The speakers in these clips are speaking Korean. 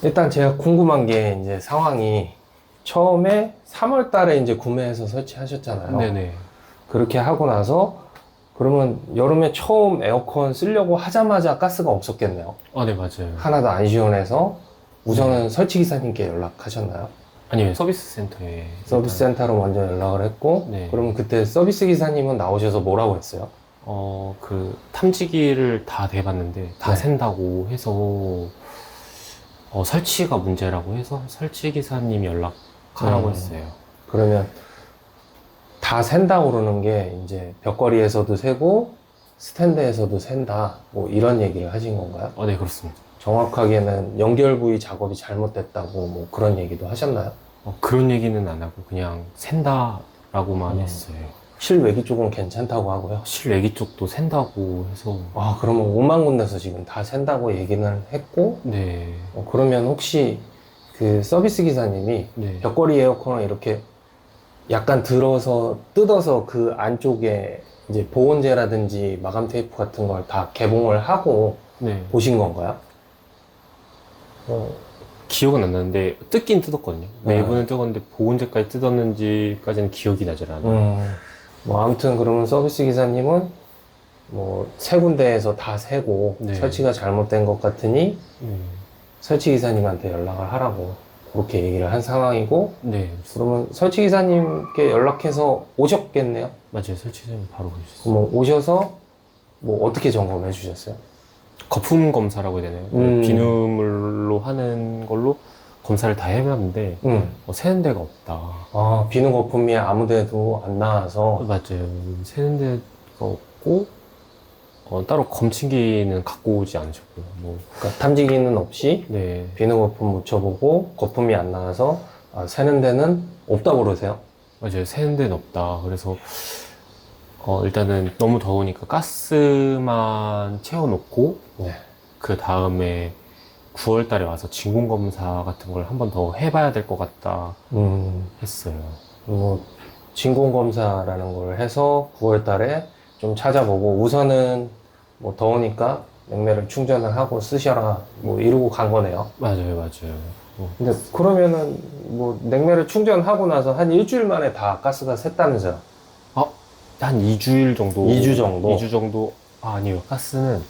일단 제가 궁금한 게 이제 상황이 처음에 3월 달에 이제 구매해서 설치하셨잖아요. 네네. 그렇게 하고 나서 그러면 여름에 처음 에어컨 쓰려고 하자마자 가스가 없었겠네요. 네, 맞아요. 하나도 안 시원해서 우선은 설치 기사님께 연락하셨나요? 아니요, 서비스 센터에. 서비스 센터로 먼저 연락을 했고, 네. 그러면 그때 서비스 기사님은 나오셔서 뭐라고 했어요? 그 탐지기를 다 대봤는데 다 네. 샌다고 해서 설치가 문제라고 해서 설치 기사님이 연락하라고 했어요. 그러면 다 샌다고 그러는 게 이제 벽걸이에서도 세고 스탠드에서도 샌다 뭐 이런 얘기를 하신 건가요? 네, 그렇습니다. 정확하게는 연결 부위 작업이 잘못됐다고 뭐 그런 얘기도 하셨나요? 그런 얘기는 안 하고 그냥 샌다라고만 했어요. 실외기 쪽은 괜찮다고 하고요. 실외기 쪽도 샌다고 해서. 아, 그러면 5만 군데서 지금 다 샌다고 얘기는 했고, 네. 그러면 혹시 그 서비스 기사님이 네. 벽걸이 에어컨을 이렇게 약간 들어서 뜯어서 그 안쪽에 이제 보온재라든지 마감 테이프 같은 걸 다 개봉을 하고 네. 보신 건가요? 기억은 안 나는데 뜯긴 뜯었거든요. 네. 내부는 뜯었는데 보온재까지 뜯었는지까지는 기억이 나질 않아요. 뭐 아무튼 그러면 서비스 기사님은 뭐 세 군데에서 다 세고 네. 설치가 잘못된 것 같으니 네. 설치 기사님한테 연락을 하라고 그렇게 얘기를 한 상황이고, 네. 그러면 설치 기사님께 연락해서 오셨겠네요? 맞아요. 설치자님 바로 보셨어요. 그러면 오셔서 뭐 어떻게 점검해 주셨어요? 거품 검사라고 해야 되나요? 비누물로 하는 걸로 검사를 다 해봤는데 새는 데가 없다. 아, 비누 거품이 아무 데도 안 나와서. 맞아요. 새는 데가 없고 따로 검침기는 갖고 오지 않으셨고요. 그러니까 탐지기는 없이 네. 비누 거품 묻혀보고 거품이 안 나와서 새는 데는 없다고 그러세요? 맞아요. 새는 데는 없다. 그래서 일단은 너무 더우니까 가스만 채워놓고 네. 그 다음에 9월 달에 와서 진공 검사 같은 걸 한 번 더 해봐야 될 것 같다 했어요. 뭐 진공 검사라는 걸 해서 9월 달에 좀 찾아보고 우선은 뭐 더우니까 냉매를 충전을 하고 쓰셔라 뭐 이러고 간 거네요. 맞아요. 근데 그러면은 뭐 냉매를 충전하고 나서 한 일주일 만에 다 가스가 샜다면서요? 한 2주일 정도. 2주 정도? 2주 정도. 아니요. 가스는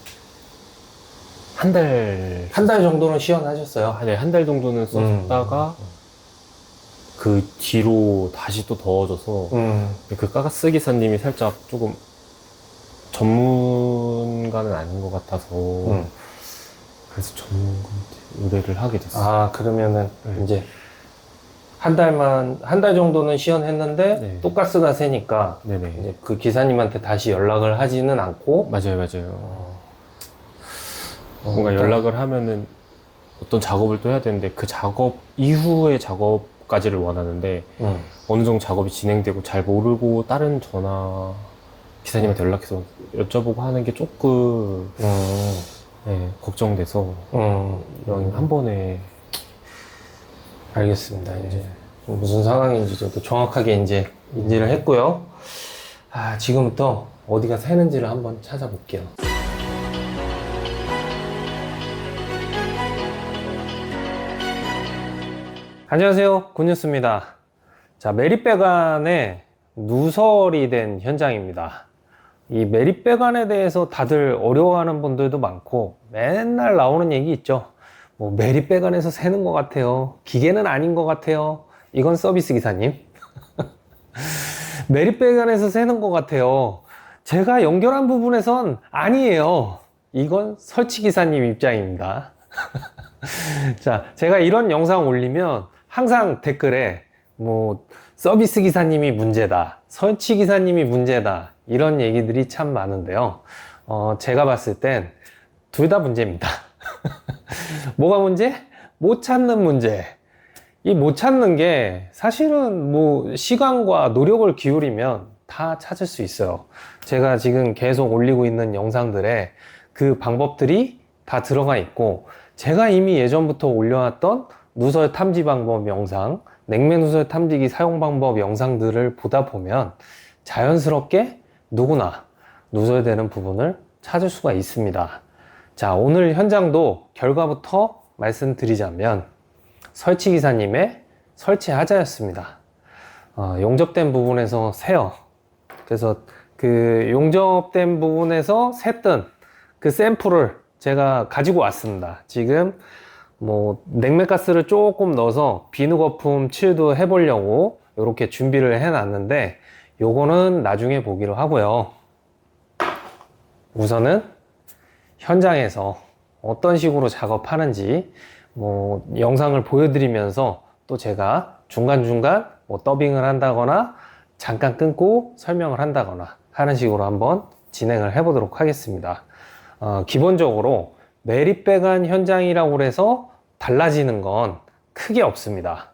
한 달. 한 달 정도는 시연하셨어요? 네, 한 달 정도는 썼다가 그 뒤로 다시 또 더워져서 그 가스 기사님이 살짝 조금 전문가는 아닌 것 같아서 그래서 전문가한테 의뢰를 하게 됐어요. 아, 그러면은 이제 한 달 정도는 시연했는데 네. 또 가스가 새니까 네네. 이제 그 기사님한테 다시 연락을 하지는 않고 맞아요. 뭔가 연락을 하면은 어떤 작업을 또 해야 되는데 그 작업 이후의 작업까지를 원하는데 어느 정도 작업이 진행되고 잘 모르고 다른 전화 기사님한테 연락해서 여쭤보고 하는 게 조금 네, 걱정돼서 이왕이면 한 번에. 알겠습니다. 이제 무슨 상황인지 저도 정확하게 이제 인지를 했고요. 지금부터 어디가 새는지를 한번 찾아볼게요. 안녕하세요, 군뉴스입니다. 자, 매립배관에 누설이 된 현장입니다. 이 매립배관에 대해서 다들 어려워하는 분들도 많고 맨날 나오는 얘기 있죠. 뭐 매립배관에서 새는 것 같아요. 기계는 아닌 것 같아요. 이건 서비스 기사님. 매립배관에서 새는 것 같아요. 제가 연결한 부분에선 아니에요. 이건 설치 기사님 입장입니다. 자, 제가 이런 영상 올리면 항상 댓글에 뭐 서비스 기사님이 문제다, 설치 기사님이 문제다 이런 얘기들이 참 많은데요. 제가 봤을 땐 둘 다 문제입니다. 뭐가 문제? 못 찾는 문제. 이 못 찾는 게 사실은 뭐 시간과 노력을 기울이면 다 찾을 수 있어요. 제가 지금 계속 올리고 있는 영상들에 그 방법들이 다 들어가 있고, 제가 이미 예전부터 올려놨던 누설 탐지 방법 영상, 냉매 누설 탐지기 사용 방법 영상들을 보다 보면 자연스럽게 누구나 누설되는 부분을 찾을 수가 있습니다. 자, 오늘 현장도 결과부터 말씀드리자면 설치 기사님의 설치 하자였습니다. 용접된 부분에서 새요. 그래서 그 용접된 부분에서 샜던 그 샘플을 제가 가지고 왔습니다. 지금 뭐 냉매가스를 조금 넣어서 비누 거품 칠도 해보려고 이렇게 준비를 해놨는데 요거는 나중에 보기로 하고요. 우선은 현장에서 어떤 식으로 작업하는지 뭐 영상을 보여드리면서 또 제가 중간중간 뭐 더빙을 한다거나 잠깐 끊고 설명을 한다거나 하는 식으로 한번 진행을 해보도록 하겠습니다. 기본적으로 매립배관 현장이라고 해서 달라지는 건 크게 없습니다.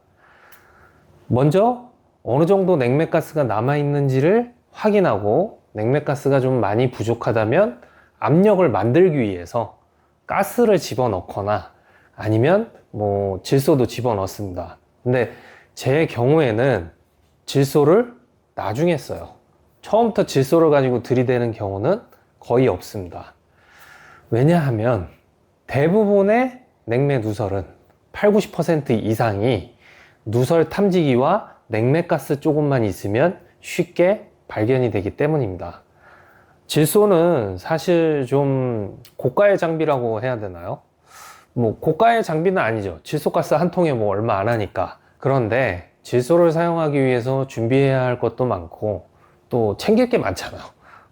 먼저 어느 정도 냉매가스가 남아있는지를 확인하고 냉매가스가 좀 많이 부족하다면 압력을 만들기 위해서 가스를 집어넣거나 아니면 뭐 질소도 집어넣습니다. 근데 제 경우에는 질소를 나중에 써요. 처음부터 질소를 가지고 들이대는 경우는 거의 없습니다. 왜냐하면 대부분의 냉매 누설은 80~90% 이상이 누설 탐지기와 냉매가스 조금만 있으면 쉽게 발견이 되기 때문입니다. 질소는 사실 좀 고가의 장비라고 해야 되나요? 뭐 고가의 장비는 아니죠. 질소가스 한 통에 뭐 얼마 안 하니까. 그런데 질소를 사용하기 위해서 준비해야 할 것도 많고 또 챙길 게 많잖아요.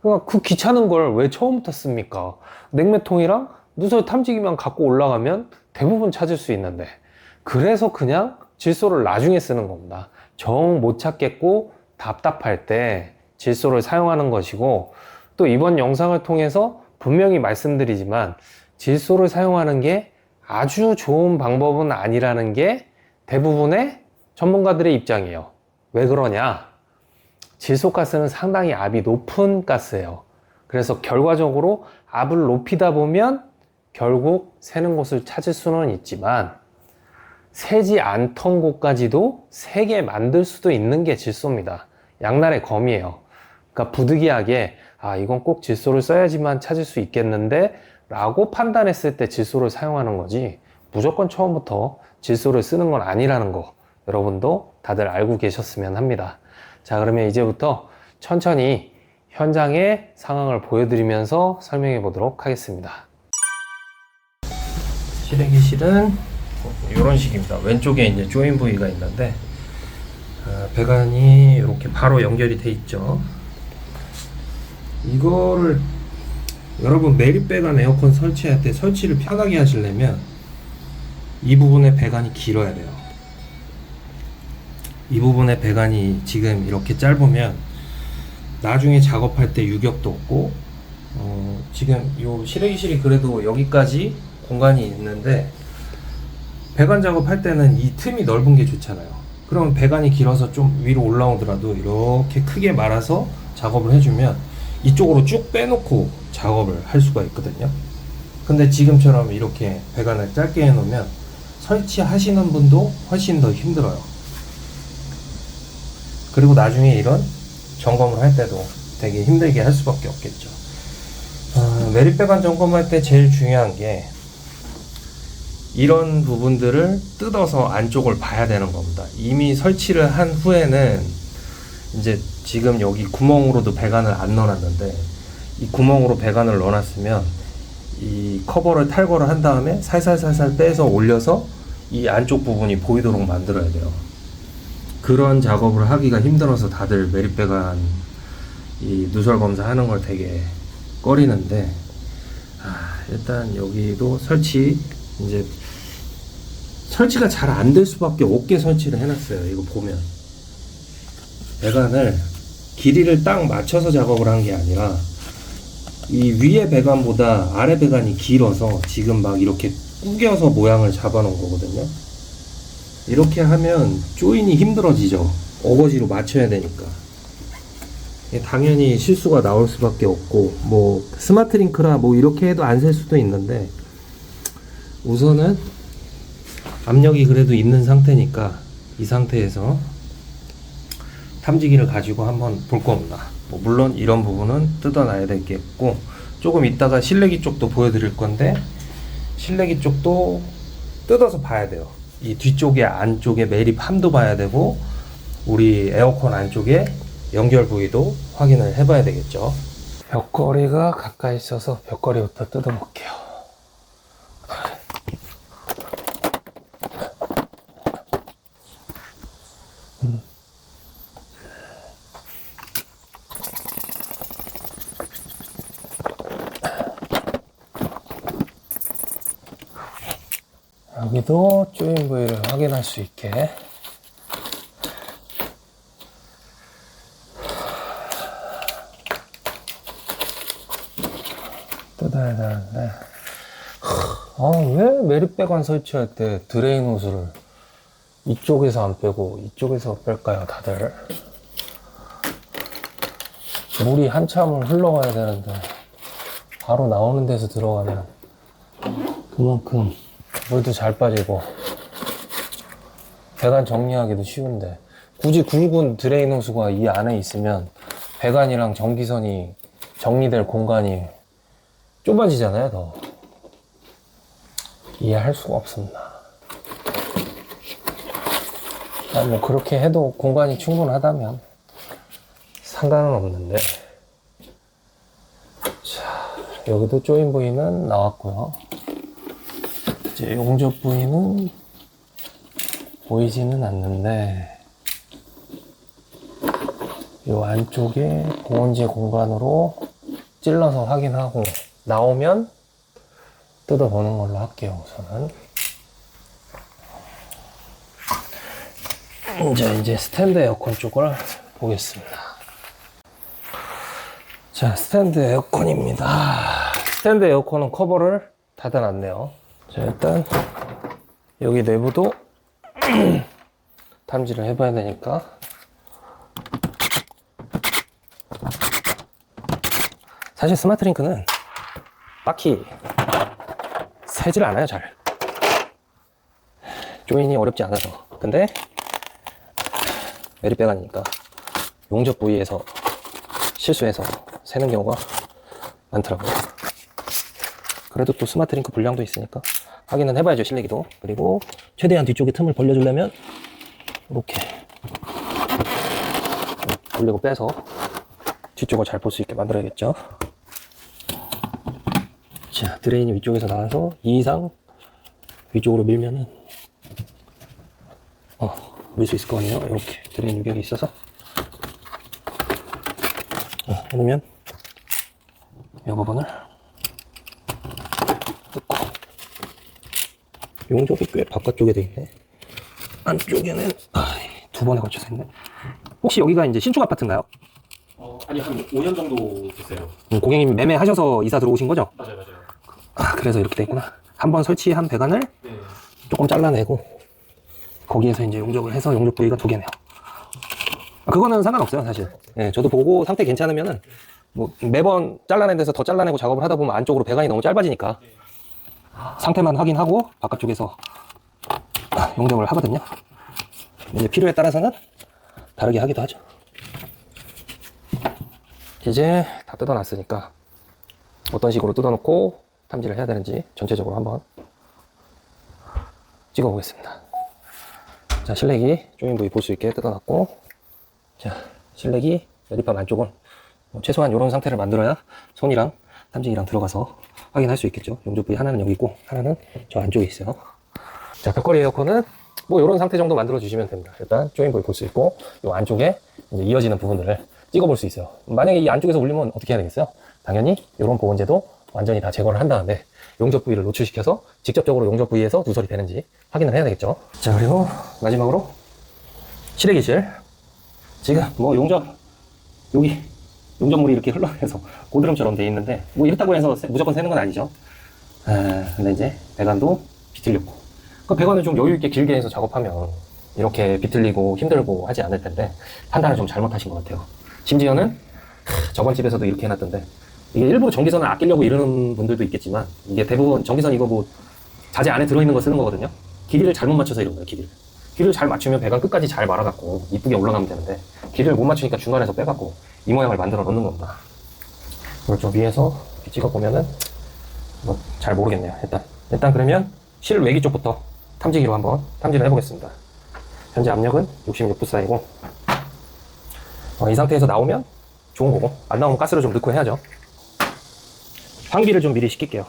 그러니까 그 귀찮은 걸 왜 처음부터 씁니까? 냉매통이랑 누설 탐지기만 갖고 올라가면 대부분 찾을 수 있는데, 그래서 그냥 질소를 나중에 쓰는 겁니다. 정 못 찾겠고 답답할 때 질소를 사용하는 것이고, 또 이번 영상을 통해서 분명히 말씀드리지만 질소를 사용하는 게 아주 좋은 방법은 아니라는 게 대부분의 전문가들의 입장이에요. 왜 그러냐? 질소가스는 상당히 압이 높은 가스예요. 그래서 결과적으로 압을 높이다 보면 결국 새는 곳을 찾을 수는 있지만 새지 않던 곳까지도 새게 만들 수도 있는 게 질소입니다. 양날의 검이에요. 그러니까 부득이하게 이건 꼭 질소를 써야지만 찾을 수 있겠는데 라고 판단했을 때 질소를 사용하는 거지, 무조건 처음부터 질소를 쓰는 건 아니라는 거 여러분도 다들 알고 계셨으면 합니다. 자, 그러면 이제부터 천천히 현장의 상황을 보여드리면서 설명해 보도록 하겠습니다. 실외기실은 이런 식입니다. 왼쪽에 이제 조인 부위가 있는데 배관이 이렇게 바로 연결이 돼 있죠. 이거를 여러분 매립배관 에어컨 설치할 때 설치를 편하게 하시려면 이 부분에 배관이 길어야 돼요. 이 부분에 배관이 지금 이렇게 짧으면 나중에 작업할 때 유격도 없고, 지금 요 실외기실이 그래도 여기까지 공간이 있는데 배관 작업할 때는 이 틈이 넓은 게 좋잖아요. 그럼 배관이 길어서 좀 위로 올라오더라도 이렇게 크게 말아서 작업을 해주면 이쪽으로 쭉 빼놓고 작업을 할 수가 있거든요. 근데 지금처럼 이렇게 배관을 짧게 해놓으면 설치하시는 분도 훨씬 더 힘들어요. 그리고 나중에 이런 점검을 할 때도 되게 힘들게 할 수밖에 없겠죠. 매립배관 점검할 때 제일 중요한 게 이런 부분들을 뜯어서 안쪽을 봐야 되는 겁니다. 이미 설치를 한 후에는 이제 지금 여기 구멍으로도 배관을 안 넣어놨는데 이 구멍으로 배관을 넣어놨으면 이 커버를 탈거를 한 다음에 살살살살 빼서 올려서 이 안쪽 부분이 보이도록 만들어야 돼요. 그런 작업을 하기가 힘들어서 다들 매립배관 이 누설 검사하는 걸 되게 꺼리는데, 일단 여기도 이제 설치가 잘 안 될 수밖에 없게 설치를 해놨어요. 이거 보면 배관을 길이를 딱 맞춰서 작업을 한 게 아니라 이 위에 배관보다 아래 배관이 길어서 지금 막 이렇게 구겨서 모양을 잡아 놓은 거거든요. 이렇게 하면 조인이 힘들어지죠. 어거지로 맞춰야 되니까. 당연히 실수가 나올 수밖에 없고, 뭐 스마트 링크라 뭐 이렇게 해도 안 셀 수도 있는데, 우선은 압력이 그래도 있는 상태니까 이 상태에서 탐지기를 가지고 한번 볼 겁니다. 뭐 물론 이런 부분은 뜯어놔야 되겠고, 조금 이따가 실내기 쪽도 보여드릴 건데 실내기 쪽도 뜯어서 봐야 돼요. 이 뒤쪽에 안쪽에 매립함도 봐야 되고 우리 에어컨 안쪽에 연결 부위도 확인을 해봐야 되겠죠. 벽걸이가 가까이 있어서 벽걸이부터 뜯어볼게요. 여기도 조인 부위를 확인할 수 있게 뜯어야 되는데, 왜 매립배관 설치할 때 드레인 호스를 이쪽에서 안 빼고 이쪽에서 뺄까요, 다들? 물이 한참을 흘러가야 되는데 바로 나오는 데서 들어가면 그만큼 물도 잘 빠지고 배관 정리하기도 쉬운데, 굳이 굵은 드레인 호스가 이 안에 있으면 배관이랑 전기선이 정리될 공간이 좁아지잖아요, 더. 이해할 수가 없습니다. 뭐 그렇게 해도 공간이 충분하다면 상관은 없는데. 자, 여기도 조인 부위는 나왔고요. 이제 용접 부위는 보이지는 않는데, 이 안쪽에 보온재 공간으로 찔러서 확인하고 나오면 뜯어보는 걸로 할게요, 우선은. 이제 스탠드 에어컨 쪽을 보겠습니다. 자, 스탠드 에어컨입니다. 스탠드 에어컨은 커버를 닫아놨네요. 자, 일단 여기 내부도 탐지를 해봐야 되니까. 사실 스마트링크는 딱히 세질 않아요, 잘. 조인이 어렵지 않아서. 근데 매립배관이니까 용접 부위에서 실수해서 새는 경우가 많더라고요. 그래도 또 스마트링크 불량도 있으니까 확인은 해봐야죠, 실내기도. 그리고 최대한 뒤쪽에 틈을 벌려주려면 이렇게 돌리고 빼서 뒤쪽을 잘 볼 수 있게 만들어야겠죠. 자, 드레인이 위쪽에서 나와서 2 이상 위쪽으로 밀면은 밀 수 있을 거 아니에요. 이렇게 드레인 유격이 있어서 해놓으면 이 부분을 뜯고, 용접이 꽤 바깥쪽에 돼 있네. 안쪽에는 2번에 걸쳐서 있네. 혹시 여기가 이제 신축 아파트인가요? 아니, 한 5년 정도 됐어요. 고객님이 매매하셔서 이사 들어오신 거죠? 맞아요. 그래서 이렇게 돼 있구나. 한번 설치한 배관을 네. 조금 잘라내고 거기에서 이제 용접을 해서 용접 부위가 2개네요. 그거는 상관없어요, 사실. 예, 저도 보고 상태 괜찮으면은 뭐 매번 잘라낸 데서 더 잘라내고 작업을 하다 보면 안쪽으로 배관이 너무 짧아지니까 상태만 확인하고 바깥쪽에서 용접을 하거든요. 이제 필요에 따라서는 다르게 하기도 하죠. 이제 다 뜯어놨으니까 어떤 식으로 뜯어놓고 탐지를 해야 되는지 전체적으로 한번 찍어보겠습니다. 자, 실내기 조인 부위 볼 수 있게 뜯어놨고, 자, 실내기 매립판 안쪽은 최소한 이런 상태를 만들어야 손이랑 탐지기랑 들어가서 확인할 수 있겠죠. 용접 부위 하나는 여기 있고 하나는 저 안쪽에 있어요. 자, 벽걸이 에어컨은 뭐 이런 상태 정도 만들어 주시면 됩니다. 일단 조인 부위 볼 수 있고 이 안쪽에 이제 이어지는 부분들을 찍어 볼 수 있어요. 만약에 이 안쪽에서 울리면 어떻게 해야 되겠어요? 당연히 이런 보온재도 완전히 다 제거를 한 다음에 용접 부위를 노출시켜서 직접적으로 용접 부위에서 누설이 되는지 확인을 해야 되겠죠. 자, 그리고 마지막으로 실외기실. 지금 뭐 여기 용접물이 이렇게 흘러내서 고드름처럼 돼 있는데 뭐 이렇다고 해서 무조건 새는 건 아니죠. 근데 이제 배관도 비틀렸고, 그 배관을 좀 여유 있게 길게 해서 작업하면 이렇게 비틀리고 힘들고 하지 않을 텐데 판단을 좀 잘못하신 것 같아요. 심지어는 저번 집에서도 이렇게 해놨던데, 이게 일부러 전기선을 아끼려고 이러는 분들도 있겠지만 이게 대부분 전기선 이거 뭐 자재 안에 들어있는 거 쓰는 거거든요. 길이를 잘못 맞춰서 이런 거예요. 길이를 잘 맞추면 배관 끝까지 잘 말아갖고 이쁘게 올라가면 되는데 길이를 못 맞추니까 중간에서 빼갖고 이 모양을 만들어 놓는 겁니다. 이걸 좀 위에서 찍어보면은 뭐 잘 모르겠네요. 일단 그러면 실외기 쪽부터 탐지기로 한번 탐지를 해보겠습니다. 현재 압력은 66psi이고 이 상태에서 나오면 좋은 거고, 안 나오면 가스를 좀 넣고 해야죠. 환기를 좀 미리 시킬게요.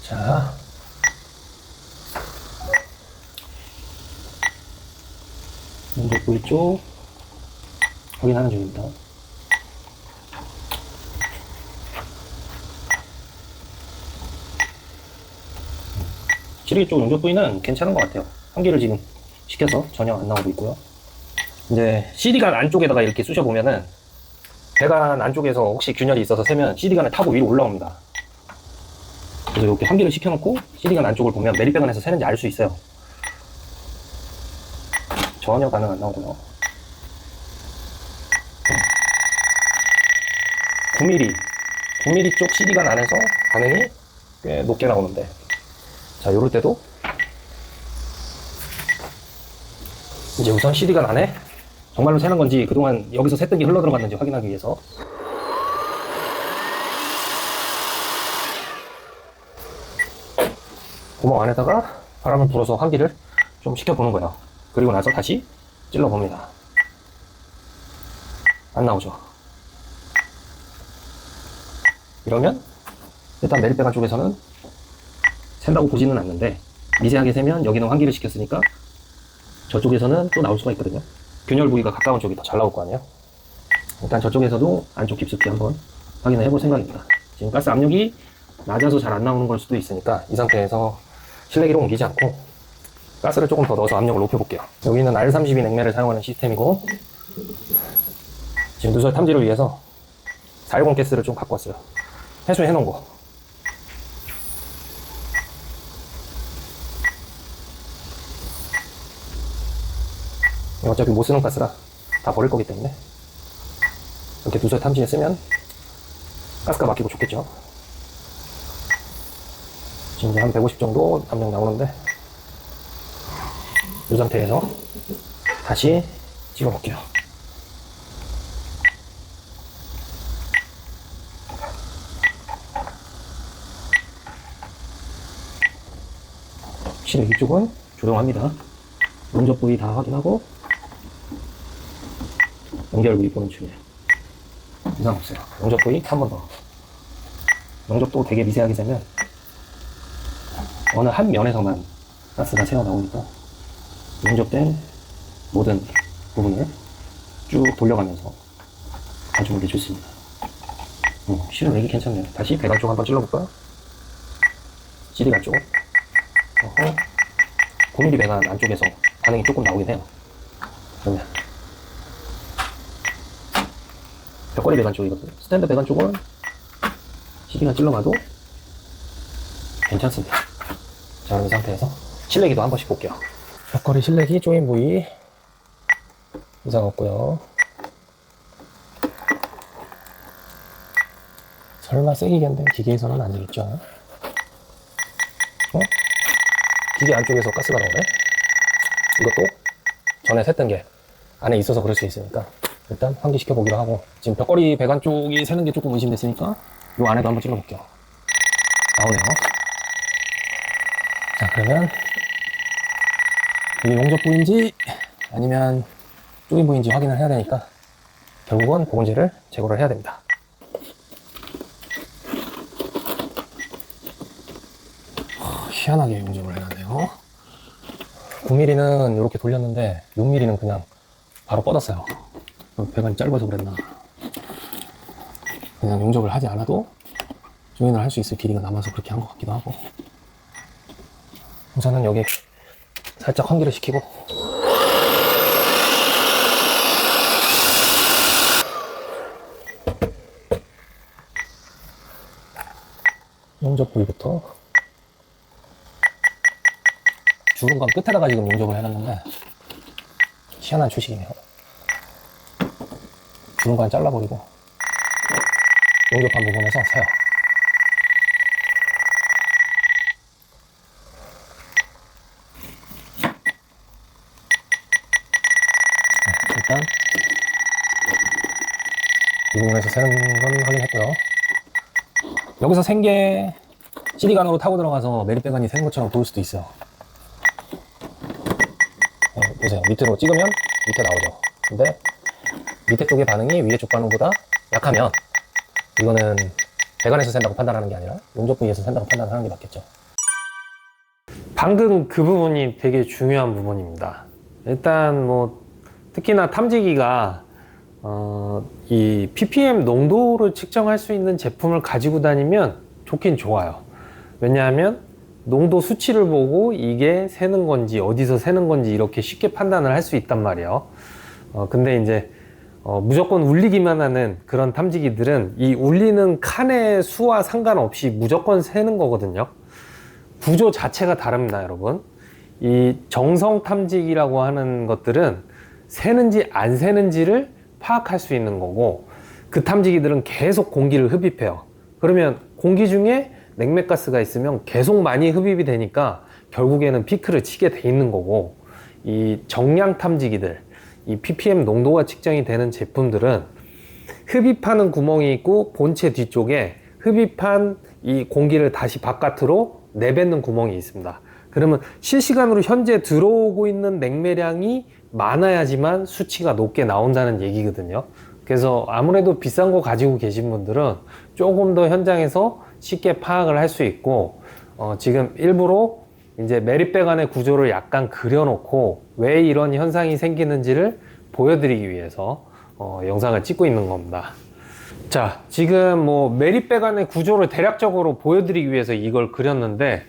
자, 먼저 부위 쪽 확인하는 중입니다. 지르기 쪽 용접 부위는 괜찮은 것 같아요. 환기를 지금 시켜서 전혀 안 나오고 있고요. 이제 CD관 안쪽에다가 이렇게 쑤셔보면은, 배관 안쪽에서 혹시 균열이 있어서 새면 CD관을 타고 위로 올라옵니다. 그래서 이렇게 환기를 시켜놓고 CD관 안쪽을 보면 매립배관에서 새는지 알 수 있어요. 전혀 반응 안 나오고요. 9mm 쪽 CD관 안에서 반응이 꽤 높게 나오는데, 자, 요럴 때도 이제 우선 CD관 안에 정말로 새는 건지, 그동안 여기서 샜던 게 흘러 들어갔는지 확인하기 위해서 구멍 안에다가 바람을 불어서 환기를 좀 시켜보는 거예요. 그리고 나서 다시 찔러봅니다. 안 나오죠. 이러면 일단 매립배관 쪽에서는 샌다고 보지는 않는데, 미세하게 새면 여기는 환기를 시켰으니까 저쪽에서는 또 나올 수가 있거든요. 균열 부위가 가까운 쪽이 더 잘 나올 거 아니에요. 일단 저쪽에서도 안쪽 깊숙이 한번 확인을 해볼 생각입니다. 지금 가스 압력이 낮아서 잘 안 나오는 걸 수도 있으니까 이 상태에서 실내기로 옮기지 않고 가스를 조금 더 넣어서 압력을 높여볼게요. 여기는 R32 냉매를 사용하는 시스템이고, 지금 누설 탐지를 위해서 410 가스를 좀 갖고 왔어요. 해수해 놓은 거. 어차피 못 쓰는 가스라 다 버릴 거기 때문에 이렇게 누설 탐지에 쓰면 가스가 막히고 좋겠죠. 지금 한 150 정도 압력 나오는데, 이 상태에서 다시 찍어볼게요. 실내 이쪽은 조용합니다. 용접 부위 다 확인하고 연결 부위 보는 중이에요. 이상 없어요. 용접 부위 한 번 더. 용접도 되게 미세하게 세면 어느 한 면에서만 가스가 새어 나오니까 용접된 모든 부분을 쭉 돌려가면서 봐주는 게 좋습니다. 실은 이게 괜찮네요. 다시 배관 쪽 한번 찔러볼까요? CD관 쪽. 9mm 배관 안쪽에서 반응이 조금 나오긴 해요. 그러면 벽걸이 배관 쪽이거든요. 스탠드 배관 쪽은 CD관 찔러봐도 괜찮습니다. 자, 이 상태에서 실내기도 한 번씩 볼게요. 벽걸이 실내기 조인 부위 이상 없고요. 설마 세기견된 기계에서는 아니겠죠? 기계 안쪽에서 가스가 나오네? 이것도 전에 샜던 게 안에 있어서 그럴 수 있으니까 일단 환기시켜 보기로 하고, 지금 벽걸이 배관 쪽이 새는 게 조금 의심됐으니까 이 안에도 한번 찔러볼게요. 나오네요. 자, 그러면 이게 용접 부위인지 아니면 조인 부위인지 확인을 해야 되니까 결국은 보건지를 제거를 해야 됩니다. 희한하게 용접을 해놨네요. 9mm는 이렇게 돌렸는데 6mm는 그냥 바로 뻗었어요. 배관이 짧아서 그랬나. 그냥 용접을 하지 않아도 조인을 할 수 있을 길이가 남아서 그렇게 한 것 같기도 하고. 우선은 여기 살짝 환기를 시키고 용접 부위부터 주름관 끝에다가 지금 용접을 해놨는데 희한한 추식이네요. 주름관 잘라버리고 용접한 부분에서 세요. 일단 이 부분에서 새는 건 확인했고요. 여기서 센 게 CD간으로 타고 들어가서 메리배관이 새는 것처럼 보일 수도 있어요. 보세요. 밑으로 찍으면 밑에 나오죠. 근데 밑에 쪽의 반응이 위에 쪽 반응보다 약하면 이거는 배관에서 샌다고 판단하는 게 아니라 용접 부위에서 샌다고 판단하는 게 맞겠죠. 방금 그 부분이 되게 중요한 부분입니다. 일단 뭐 특히나 탐지기가 이 ppm 농도를 측정할 수 있는 제품을 가지고 다니면 좋긴 좋아요. 왜냐하면 농도 수치를 보고 이게 새는 건지 어디서 새는 건지 이렇게 쉽게 판단을 할 수 있단 말이에요. 근데 이제 무조건 울리기만 하는 그런 탐지기들은 이 울리는 칸의 수와 상관없이 무조건 새는 거거든요. 구조 자체가 다릅니다, 여러분. 이 정성 탐지기라고 하는 것들은 새는지 안 새는지를 파악할 수 있는 거고, 그 탐지기들은 계속 공기를 흡입해요. 그러면 공기 중에 냉매가스가 있으면 계속 많이 흡입이 되니까 결국에는 피크를 치게 돼 있는 거고, 이 정량 탐지기들, 이 ppm 농도가 측정이 되는 제품들은 흡입하는 구멍이 있고 본체 뒤쪽에 흡입한 이 공기를 다시 바깥으로 내뱉는 구멍이 있습니다. 그러면 실시간으로 현재 들어오고 있는 냉매량이 많아야지만 수치가 높게 나온다는 얘기거든요. 그래서 아무래도 비싼 거 가지고 계신 분들은 조금 더 현장에서 쉽게 파악을 할 수 있고, 지금 일부러 이제 메릿배관의 구조를 약간 그려놓고 왜 이런 현상이 생기는지를 보여드리기 위해서 영상을 찍고 있는 겁니다. 자, 지금 뭐 메릿배관의 구조를 대략적으로 보여드리기 위해서 이걸 그렸는데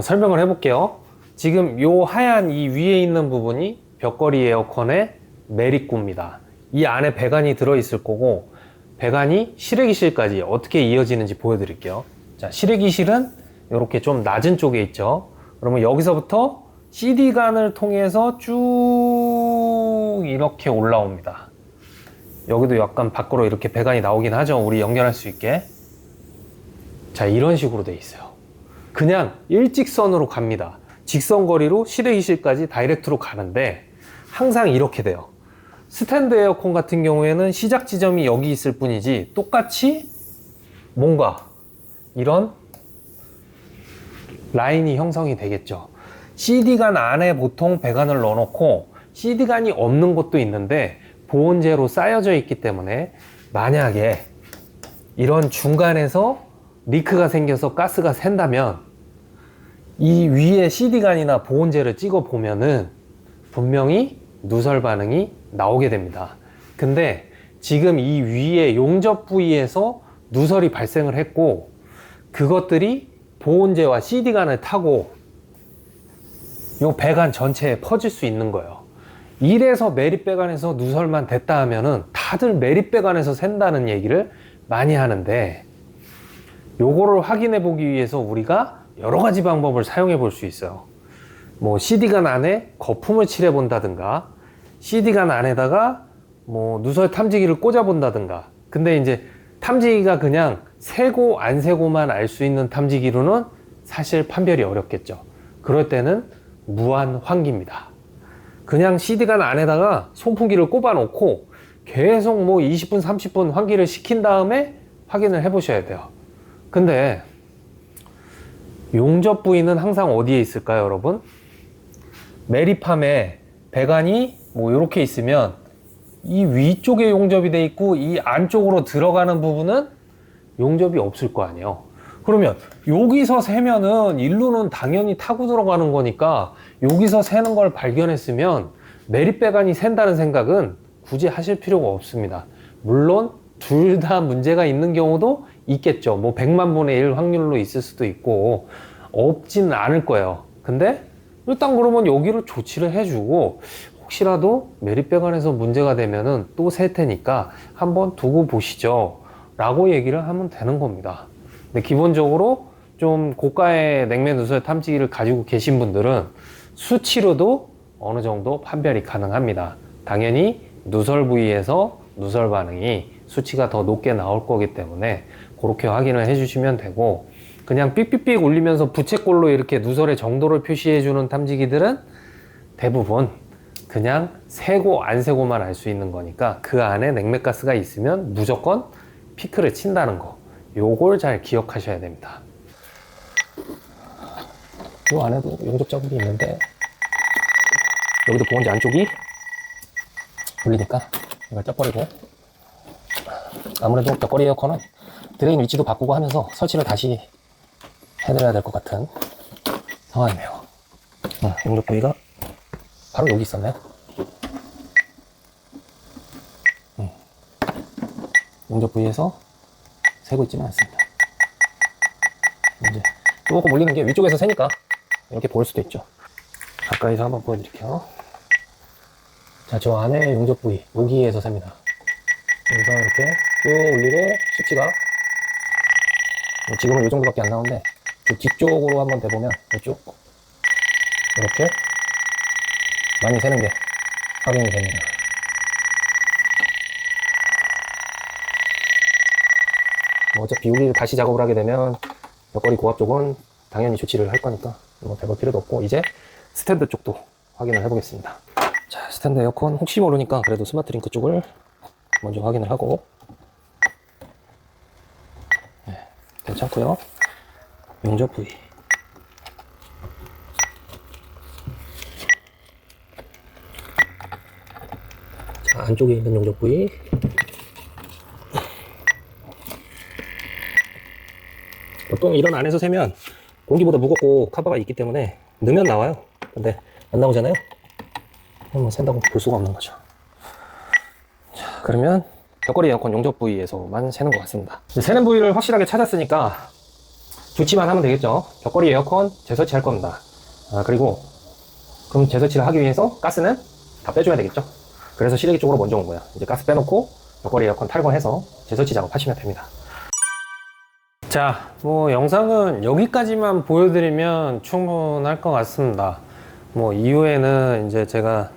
설명을 해볼게요. 지금 요 하얀 이 위에 있는 부분이 벽걸이 에어컨의 메릿구입니다. 이 안에 배관이 들어있을 거고, 배관이 실외기실까지 어떻게 이어지는지 보여드릴게요. 자, 실외기실은 이렇게 좀 낮은 쪽에 있죠. 그러면 여기서부터 CD관을 통해서 쭉 이렇게 올라옵니다. 여기도 약간 밖으로 이렇게 배관이 나오긴 하죠. 우리 연결할 수 있게. 자, 이런 식으로 돼 있어요. 그냥 일직선으로 갑니다. 직선거리로 실외기실까지 다이렉트로 가는데 항상 이렇게 돼요. 스탠드 에어컨 같은 경우에는 시작 지점이 여기 있을 뿐이지 똑같이 뭔가 이런 라인이 형성이 되겠죠. CD관 안에 보통 배관을 넣어놓고 CD관이 없는 곳도 있는데 보온재로 쌓여져 있기 때문에 만약에 이런 중간에서 리크가 생겨서 가스가 샌다면 이 위에 CD관이나 보온재를 찍어 보면은 분명히 누설 반응이 나오게 됩니다. 근데 지금 이 위에 용접 부위에서 누설이 발생을 했고, 그것들이 보온재와 CD관을 타고 이 배관 전체에 퍼질 수 있는 거예요. 이래서 메릿배관에서 누설만 됐다 하면은 다들 메릿배관에서 샌다는 얘기를 많이 하는데, 요거를 확인해 보기 위해서 우리가 여러 가지 방법을 사용해 볼 수 있어요. 뭐 CD관 안에 거품을 칠해 본다든가, CD관 안에다가 뭐 누설 탐지기를 꽂아 본다든가. 근데 이제 탐지기가 그냥 새고 안 새고만 알 수 있는 탐지기로는 사실 판별이 어렵겠죠. 그럴 때는 무한 환기입니다. 그냥 CD관 안에다가 송풍기를 꼽아 놓고 계속 뭐 20분 30분 환기를 시킨 다음에 확인을 해 보셔야 돼요. 근데 용접 부위는 항상 어디에 있을까요, 여러분? 메리팜에 배관이 뭐 이렇게 있으면 이 위쪽에 용접이 돼 있고 이 안쪽으로 들어가는 부분은 용접이 없을 거 아니에요. 그러면 여기서 새면은 일루는 당연히 타고 들어가는 거니까 여기서 새는 걸 발견했으면 메릿배관이 샌다는 생각은 굳이 하실 필요가 없습니다. 물론 둘 다 문제가 있는 경우도 있겠죠. 뭐 100만 분의 1 확률로 있을 수도 있고 없지는 않을 거예요. 근데 일단 그러면 여기를 조치를 해주고 혹시라도 메릿배관에서 문제가 되면은 또 셀 테니까 한번 두고 보시죠 라고 얘기를 하면 되는 겁니다. 근데 기본적으로 좀 고가의 냉매 누설 탐지기를 가지고 계신 분들은 수치로도 어느 정도 판별이 가능합니다. 당연히 누설 부위에서 누설 반응이 수치가 더 높게 나올 거기 때문에 그렇게 확인을 해주시면 되고, 그냥 삑삑삑 울리면서 부채꼴로 이렇게 누설의 정도를 표시해 주는 탐지기들은 대부분 그냥 세고 안 세고만 알 수 있는 거니까 그 안에 냉매가스가 있으면 무조건 피크를 친다는 거, 요걸 잘 기억하셔야 됩니다. 이 안에도 용접 자국이 있는데 여기도 보온재 안쪽이 물리니까 이걸 떼버리고, 아무래도 벽걸이 에어컨은 드레인 위치도 바꾸고 하면서 설치를 다시 해드려야 될 것 같은 상황이네요. 용접 부위가 바로 여기 있었네요. 용접 부위에서 새고 있지는 않습니다. 이제 조금 물리는 게 위쪽에서 새니까 이렇게 보일 수도 있죠. 가까이서 한번 보여드릴게요. 자, 저 안에 용접 부위, 여기에서 셉니다. 여기서 이렇게 쭉 올리고 수치가 지금은 이 정도밖에 안 나오는데 그 뒤쪽으로 한번 대보면 이쪽 이렇게 많이 새는 게 확인이 됩니다. 뭐 어차피 여기를 다시 작업을 하게 되면 벽걸이 고압 쪽은 당연히 조치를 할 거니까 뭐 대볼 필요도 없고, 이제 스탠드 쪽도 확인을 해보겠습니다. 자, 스탠드 에어컨 혹시 모르니까 그래도 스마트링크 쪽을 먼저 확인을 하고, 네, 괜찮고요. 용접 부위, 자, 안쪽에 있는 용접 부위, 보통 이런 안에서 세면 공기보다 무겁고 카바가 있기 때문에 넣으면 나와요. 근데 안 나오잖아요. 그럼 센다고 볼 수가 없는 거죠. 자, 그러면 벽걸이 에어컨 용접 부위에서만 세는 것 같습니다. 세는 부위를 확실하게 찾았으니까 조치만 하면 되겠죠. 벽걸이 에어컨 재설치 할 겁니다. 그리고 그럼 재설치를 하기 위해서 가스는 다 빼줘야 되겠죠. 그래서 시래기 쪽으로 먼저 온 거야. 이제 가스 빼놓고 벽걸이 에어컨 탈거해서 재설치 작업하시면 됩니다. 자, 뭐 영상은 여기까지만 보여드리면 충분할 것 같습니다. 뭐 이후에는 이제 제가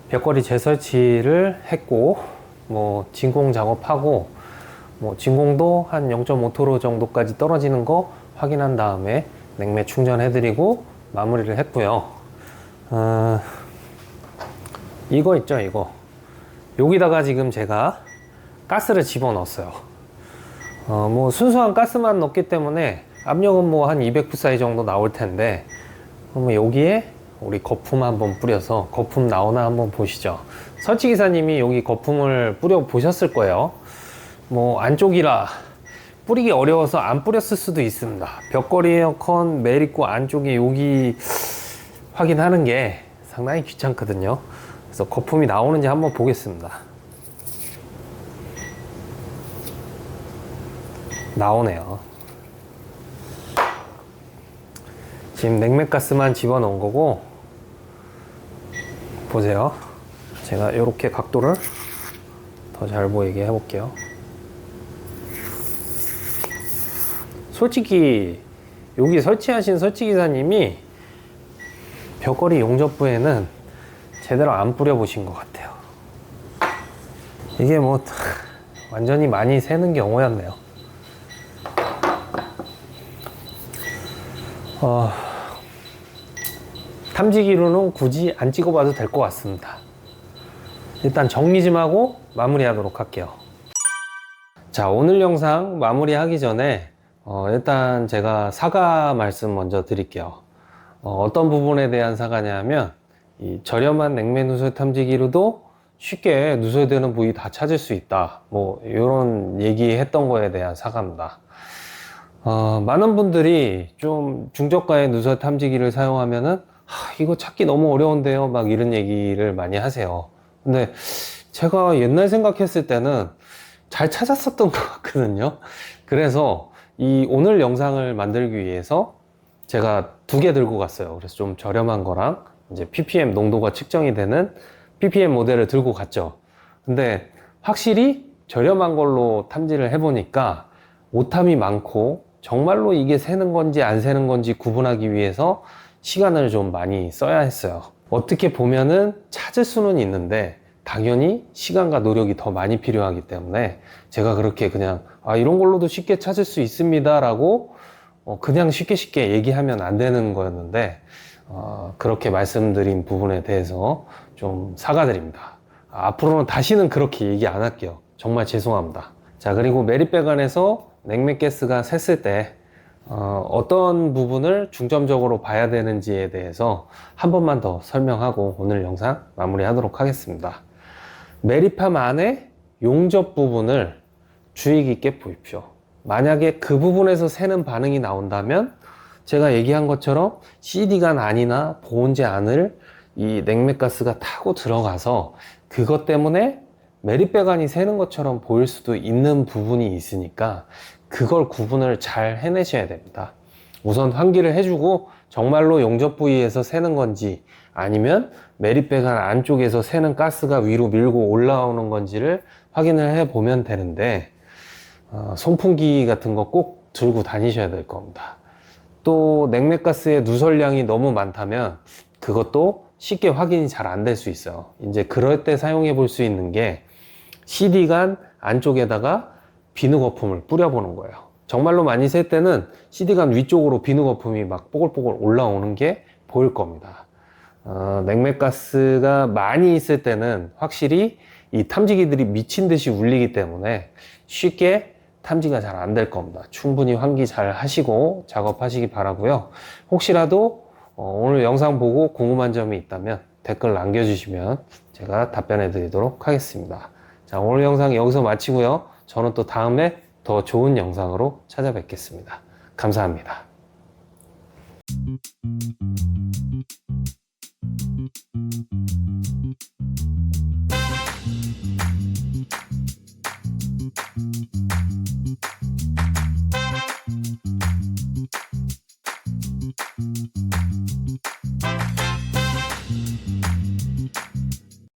벽걸이 재설치를 했고, 뭐 진공 작업하고, 뭐 진공도 한 0.5토르 정도까지 떨어지는 거 확인한 다음에 냉매 충전해드리고 마무리를 했고요. 이거 있죠, 이거. 여기다가 지금 제가 가스를 집어넣었어요. 뭐 순수한 가스만 넣기 때문에 압력은 뭐 한 200psi 정도 나올 텐데, 그러면 여기에 우리 거품 한번 뿌려서 거품 나오나 한번 보시죠. 설치기사님이 여기 거품을 뿌려 보셨을 거예요. 뭐 안쪽이라 뿌리기 어려워서 안 뿌렸을 수도 있습니다. 벽걸이 에어컨 메리코 안쪽에 여기 확인하는 게 상당히 귀찮거든요. 그래서 거품이 나오는지 한번 보겠습니다. 나오네요. 지금 냉매가스만 집어넣은 거고, 보세요. 제가 이렇게 각도를 더 잘 보이게 해볼게요. 솔직히 여기 설치하신 설치기사님이 벽걸이 용접부에는 제대로 안 뿌려보신 것 같아요. 이게 뭐 완전히 많이 새는 경우였네요. 탐지기로는 굳이 안 찍어봐도 될 것 같습니다. 일단 정리 좀 하고 마무리하도록 할게요. 자, 오늘 영상 마무리하기 전에 일단 제가 사과 말씀 먼저 드릴게요. 어떤 부분에 대한 사과냐면, 이 저렴한 냉매 누설 탐지기로도 쉽게 누설되는 부위 다 찾을 수 있다, 뭐 이런 얘기했던 거에 대한 사과입니다. 많은 분들이 좀 중저가의 누설 탐지기를 사용하면은 이거 찾기 너무 어려운데요, 막 이런 얘기를 많이 하세요. 근데 제가 옛날 생각했을 때는 잘 찾았었던 것 같거든요. 그래서 이 오늘 영상을 만들기 위해서 제가 2개 들고 갔어요. 그래서 좀 저렴한 거랑 이제 ppm 농도가 측정이 되는 ppm 모델을 들고 갔죠. 근데 확실히 저렴한 걸로 탐지를 해보니까 오탐이 많고, 정말로 이게 새는 건지 안 새는 건지 구분하기 위해서 시간을 좀 많이 써야 했어요. 어떻게 보면은 찾을 수는 있는데 당연히 시간과 노력이 더 많이 필요하기 때문에 제가 그렇게 그냥 이런 걸로도 쉽게 찾을 수 있습니다 라고 그냥 쉽게 얘기하면 안 되는 거였는데, 그렇게 말씀드린 부분에 대해서 좀 사과드립니다. 앞으로는 다시는 그렇게 얘기 안 할게요. 정말 죄송합니다. 자, 그리고 메리배관에서 냉매가스가 샜을 때 어떤 부분을 중점적으로 봐야 되는지에 대해서 한 번만 더 설명하고 오늘 영상 마무리하도록 하겠습니다. 메리팜 안에 용접 부분을 주의 깊게 보십시오. 만약에 그 부분에서 새는 반응이 나온다면 제가 얘기한 것처럼 CD간 안이나 보온재 안을 이 냉매가스가 타고 들어가서 그것 때문에 메리배관이 새는 것처럼 보일 수도 있는 부분이 있으니까 그걸 구분을 잘 해내셔야 됩니다. 우선 환기를 해주고 정말로 용접 부위에서 새는 건지 아니면 메리배관 안쪽에서 새는 가스가 위로 밀고 올라오는 건지를 확인을 해 보면 되는데 송풍기 같은 거 꼭 들고 다니셔야 될 겁니다. 또 냉매가스의 누설량이 너무 많다면 그것도 쉽게 확인이 잘 안 될 수 있어요. 이제 그럴 때 사용해 볼 수 있는 게 CD간 안쪽에다가 비누 거품을 뿌려보는 거예요. 정말로 많이 셀 때는 CD간 위쪽으로 비누 거품이 막 뽀글뽀글 올라오는 게 보일 겁니다. 냉매가스가 많이 있을 때는 확실히 이 탐지기들이 미친 듯이 울리기 때문에 쉽게 탐지가 잘 안 될 겁니다. 충분히 환기 잘 하시고 작업하시기 바라고요. 혹시라도 오늘 영상 보고 궁금한 점이 있다면 댓글 남겨주시면 제가 답변해 드리도록 하겠습니다. 자, 오늘 영상 여기서 마치고요. 저는 또 다음에 더 좋은 영상으로 찾아뵙겠습니다. 감사합니다.